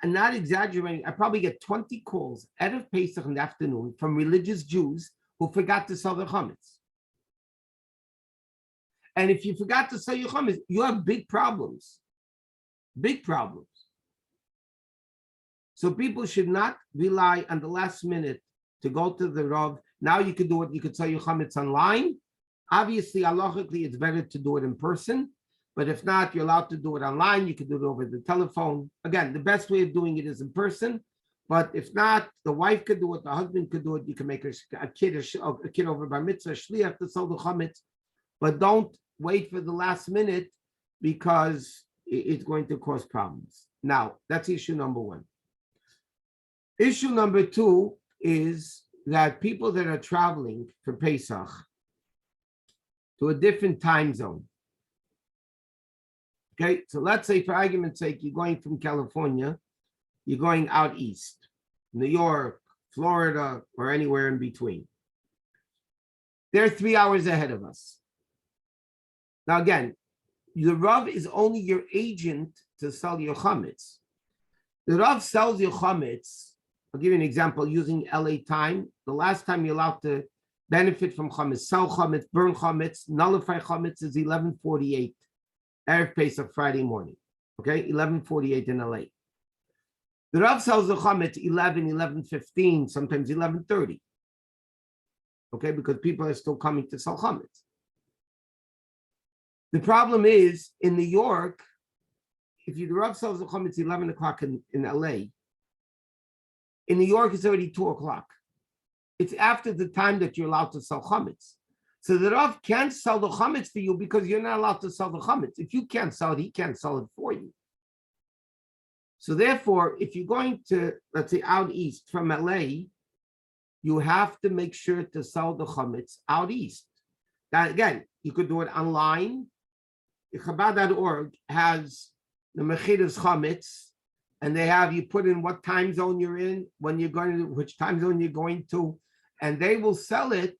Speaker 1: I'm not exaggerating. I probably get 20 calls Erev Pesach in the afternoon from religious Jews who forgot to sell their chametz. And if you forgot to sell your chametz, you have big problems. Big problems. So people should not rely on the last minute to go to the Rav. Now you could do it. You could sell your chametz online, Obviously, halachically, it's better to do it in person. But if not, you're allowed to do it online. You can do it over the telephone. Again, the best way of doing it is in person. But if not, the wife could do it, the husband could do it. You can make a kid over bar mitzvah, shliach to sell the chametz. But don't wait for the last minute because it's going to cause problems. Now, that's issue number one. Issue number two is that people that are traveling for Pesach to a different time zone. Okay, so let's say for argument's sake, you're going from California, you're going out east, New York, Florida, or anywhere in between. They're 3 hours ahead of us. Now again, the Rav is only your agent to sell your chametz. The Rav sells your chametz. I'll give you an example using LA time. The last time you're allowed to benefit from chametz, sell chametz, burn chametz, nullify chametz is 11:48. Erev Pesach Friday morning, okay, 11:48 in LA. The Rav sells the chametz 11:15, sometimes 11:30, okay, because people are still coming to sell chametz. The problem is in New York, if the Rav sells the chametz 11 o'clock in LA, in New York it's already 2 o'clock. It's after the time that you're allowed to sell chametz. So the Rav can't sell the chametz for you because you're not allowed to sell the chametz. If you can't sell it, he can't sell it for you. So therefore, if you're going to, let's say, out east from LA, you have to make sure to sell the chametz out east. Now, again, you could do it online. Chabad.org has the Mechidas chametz, and they have you put in what time zone you're in, when you're going to, which time zone you're going to, and they will sell it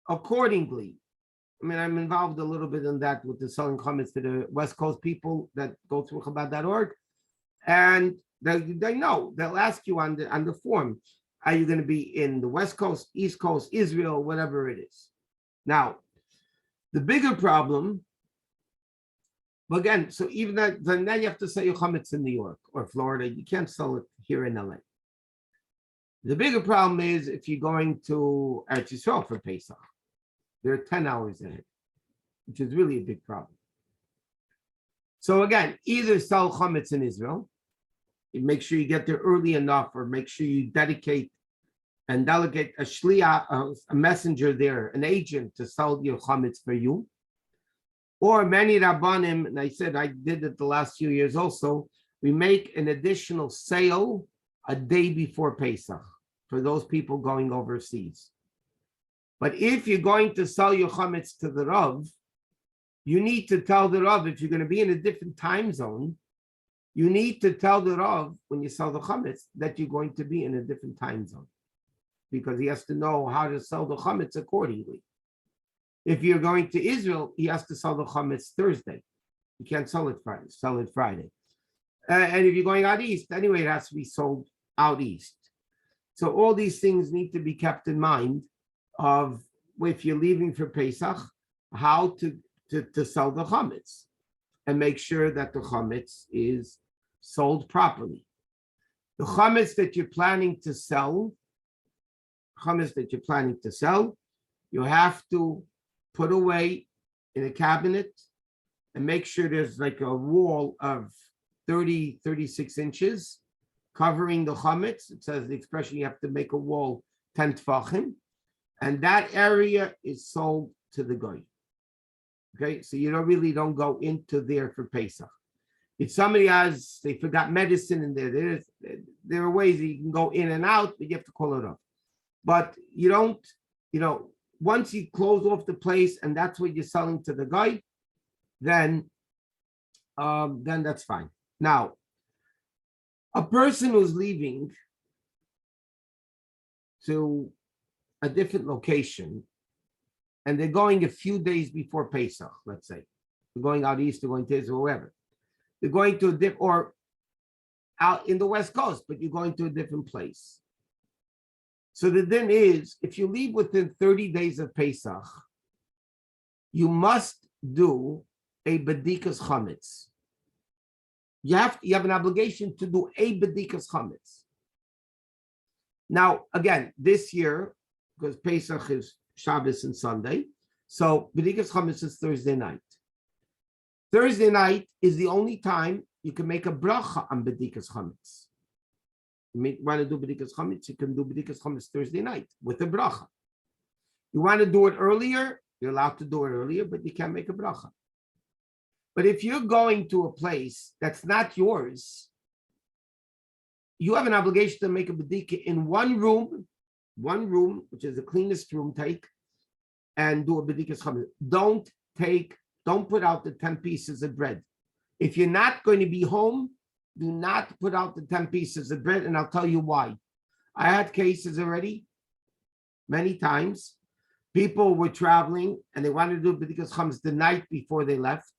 Speaker 1: accordingly. I mean, I'm involved a little bit in that with the selling chametz to the West Coast people that go through Chabad.org, and they know, they'll ask you on the form, are you going to be in the West Coast, East Coast, Israel, whatever it is. Now, the bigger problem, again, so even that, then you have to sell your chametz in New York or Florida. You can't sell it here in LA. The bigger problem is if you're going to Eretz Yisrael for Pesach. They're 10 hours ahead, which is really a big problem. So again, either sell chametz in Israel, make sure you get there early enough, or make sure you dedicate and delegate a shliach, a messenger there, an agent to sell your chametz for you. Or many Rabbanim, and I said I did it the last few years also, we make an additional sale a day before Pesach for those people going overseas. But if you're going to sell your chametz to the Rav, you need to tell the Rav, if you're going to be in a different time zone, you need to tell the Rav when you sell the chametz that you're going to be in a different time zone, because he has to know how to sell the chametz accordingly. If you're going to Israel, he has to sell the chametz Thursday. You can't sell it Friday, sell it Friday. And if you're going out east, anyway, it has to be sold out east. So all these things need to be kept in mind of if you're leaving for Pesach, how to sell the chametz and make sure that the chametz is sold properly. The chametz that you're planning to sell, you have to put away in a cabinet and make sure there's like a wall of 36 inches covering the chametz. It says the expression you have to make a wall 10 tefachim, and that area is sold to the goy. Okay, so you don't go into there for Pesach. If somebody they forgot medicine in there, there are ways that you can go in and out, but you have to call it off. But you don't, once you close off the place and that's what you're selling to the guy, then that's fine. Now, a person who's leaving to a different location and they're going a few days before Pesach, let's say, they're going out east, they're going to Israel, wherever. They're going to or out in the West Coast, but you're going to a different place. So the din is, if you leave within 30 days of Pesach, you must do a bedikas chametz. You have an obligation to do a bedikas chametz. Now, again, this year, because Pesach is Shabbos and Sunday, So B'dikas Chametz is Thursday night. Thursday night is the only time you can make a bracha on B'dikas Chametz. You want to do B'dikas Chametz, you can do B'dikas Chametz Thursday night with a bracha. You want to do it earlier, you're allowed to do it earlier, but you can't make a bracha. But if you're going to a place that's not yours, you have an obligation to make a B'dika in one room, which is the cleanest room, take, and do a B'dikas Chametz. Don't put out the 10 pieces of bread. If you're not going to be home, do not put out the 10 pieces of bread, and I'll tell you why. I had cases already, many times. People were traveling, and they wanted to do B'dikas Chametz the night before they left.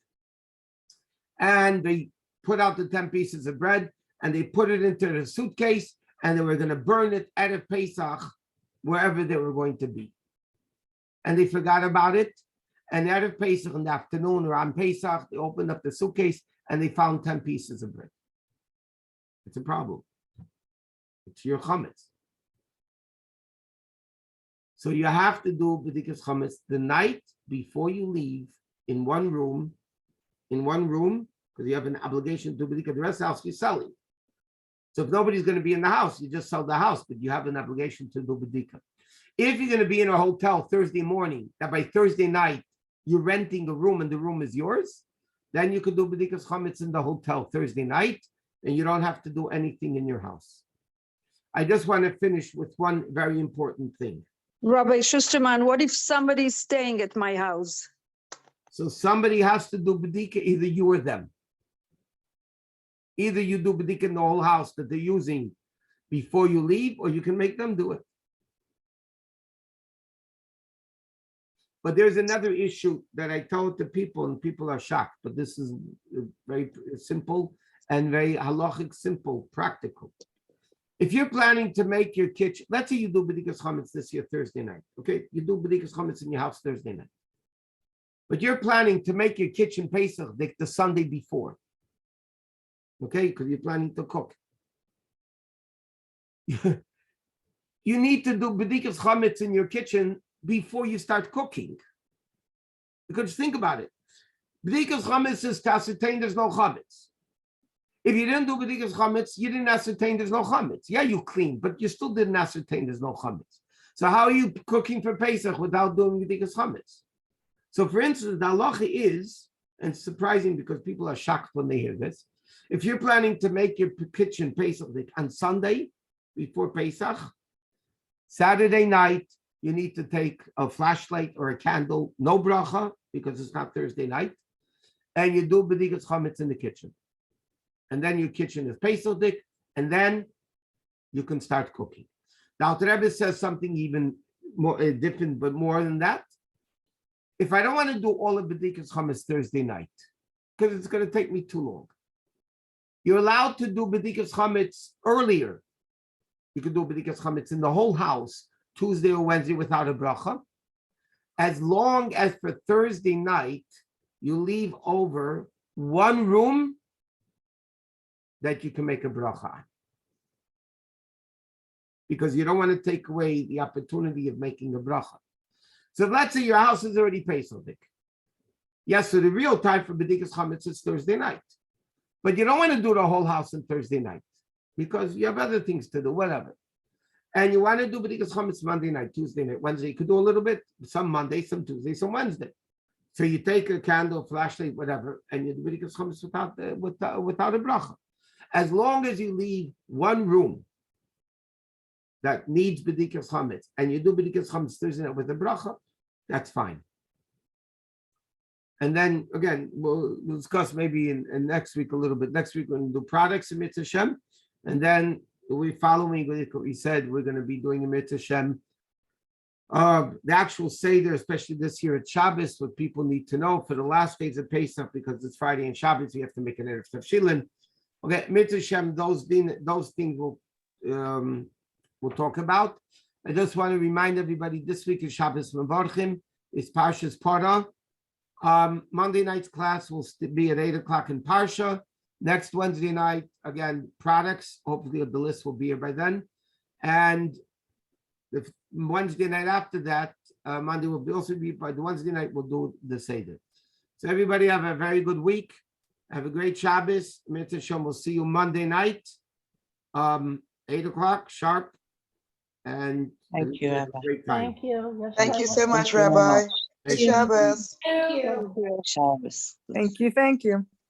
Speaker 1: And they put out the 10 pieces of bread, and they put it into the suitcase, and they were going to burn it out of Pesach, wherever they were going to be. And they forgot about it. And out of Pesach in the afternoon or on Pesach, they opened up the suitcase and they found 10 pieces of bread. It's a problem. It's your chametz. So you have to do B'dikas Chametz the night before you leave in one room, because you have an obligation to B'dikas. The rest of the house you're selling. So if nobody's going to be in the house, you just sell the house, but you have an obligation to do B'dika. If you're going to be in a hotel Thursday morning, that by Thursday night, you're renting a room and the room is yours, then you could do B'dikas Chametz in the hotel Thursday night, and you don't have to do anything in your house. I just want to finish with one very important thing.
Speaker 6: Rabbi Shusterman, what if somebody's staying at my house?
Speaker 1: So somebody has to do B'dika, either you or them. Either you do B'dika in the whole house that they're using before you leave, or you can make them do it. But there's another issue that I told to people, and people are shocked, but this is very simple and very halachic, simple, practical. If you're planning to make your kitchen, let's say you do B'dikas Chametz this year, Thursday night, okay? You do B'dikas Chametz in your house Thursday night. But you're planning to make your kitchen Pesach the Sunday before, okay? Because you're planning to cook. You need to do B'dikas Chametz in your kitchen before you start cooking. Because think about it. B'dikas Chametz is to ascertain there's no chametz. If you didn't do B'dikas Chametz, you didn't ascertain there's no chametz. Yeah, you cleaned, but you still didn't ascertain there's no chametz. So how are you cooking for Pesach without doing B'dikas Chametz? So for instance, the halacha is, and it's surprising because people are shocked when they hear this, if you're planning to make your kitchen Pesach on Sunday before Pesach, Saturday night, you need to take a flashlight or a candle, no bracha, because it's not Thursday night, and you do B'dikas Chametz in the kitchen. And then your kitchen is Pesach, and then you can start cooking. The Alter Rebbe says something even more different, but more than that. If I don't want to do all of B'dikas Chametz Thursday night, because it's going to take me too long, you're allowed to do B'dikas Chametz earlier. You can do B'dikas Chametz in the whole house, Tuesday or Wednesday without a bracha, as long as for Thursday night, you leave over one room that you can make a bracha on. Because you don't want to take away the opportunity of making a bracha. So let's say your house is already Pesach. Yes, so the real time for B'dikas Chametz is Thursday night. But you don't want to do the whole house on Thursday night because you have other things to do, whatever. And you want to do B'dikas Chametz Monday night, Tuesday night, Wednesday. You could do a little bit, some Monday, some Tuesday, some Wednesday. So you take a candle, flashlight, whatever, and you do B'dikas Chametz without a bracha. As long as you leave one room that needs B'dikas Chametz, and you do B'dikas Chametz Thursday night with a bracha, that's fine. And then again, we'll discuss maybe in next week a little bit. Next week we're going to do products in Mitzvah Shem, and then we're following what we said we're going to be doing in Mitzvah Shem. The actual Seder, especially this year at Shabbos, what people need to know for the last days of Pesach, because it's Friday and Shabbos, we have to make an Erev Tavshilin. Okay, Mitzvah Shem, those things we'll talk about. I just want to remind everybody this week is Shabbos Mevarchim, it's Parshas Parah. Monday night's class will be at 8 o'clock in Parsha. Next Wednesday night, again, products. Hopefully the list will be here by then. And the Wednesday night after that, Monday will also be by the Wednesday night. We'll do the Seder. So everybody have a very good week. Have a great Shabbos. Mitzvah Shem. We'll see you Monday night, 8 o'clock sharp. And
Speaker 7: Thank you,
Speaker 1: have a
Speaker 7: Rabbi.
Speaker 1: great time.
Speaker 4: Thank you. Yes,
Speaker 8: Thank you so
Speaker 4: Shabbat.
Speaker 8: much,
Speaker 7: Thank you very
Speaker 8: Rabbi.
Speaker 7: much.
Speaker 8: Good
Speaker 1: Thank you.
Speaker 8: Shabbos.
Speaker 2: Thank you.
Speaker 7: Shabbos.
Speaker 3: Thank you, thank you.